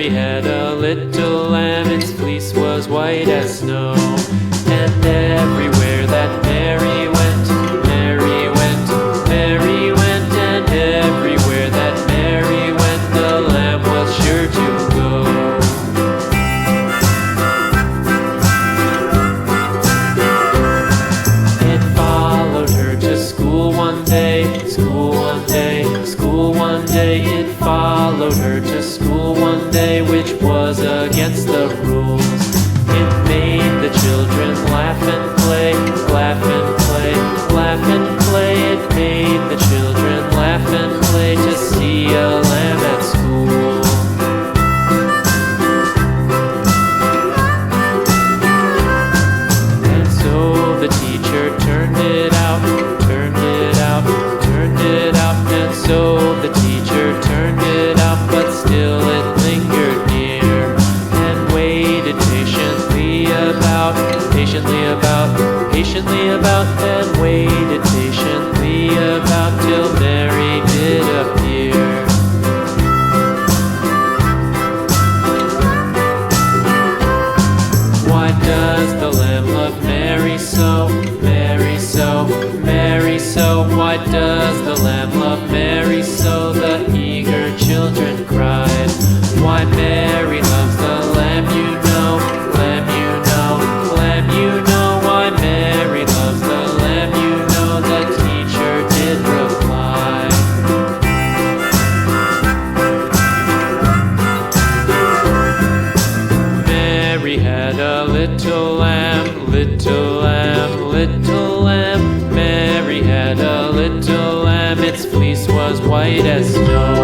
Mary had a little lamb, its fleece was white as snow. And everywhere that Mary went, Mary went, Mary went, and everywhere that Mary went, the lamb was sure to go. It followed her to school one day, school one day, school one day. It followed her to school one day, which was against the rules. It made the children laugh and play, laugh and play, laugh and play. It made the children laugh and play to see a lamb at school. And so the teacher turned it out, turned it out, turned it out. And so the teacher turned it out, but still it lingered near and waited patiently about, patiently about, and waited patiently about till Mary did appear. Why does the lamb love Mary so, Mary so, Mary so? Why does the lamb love Mary so? The eager children cried. Why Mary loves the lamb, you know, lamb, you know, lamb, you know. Why Mary loves the lamb, you know, the teacher did reply. Mary had a little lamb, little lamb, little lamb. Mary had a little lamb, its fleece was white as snow.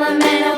a man,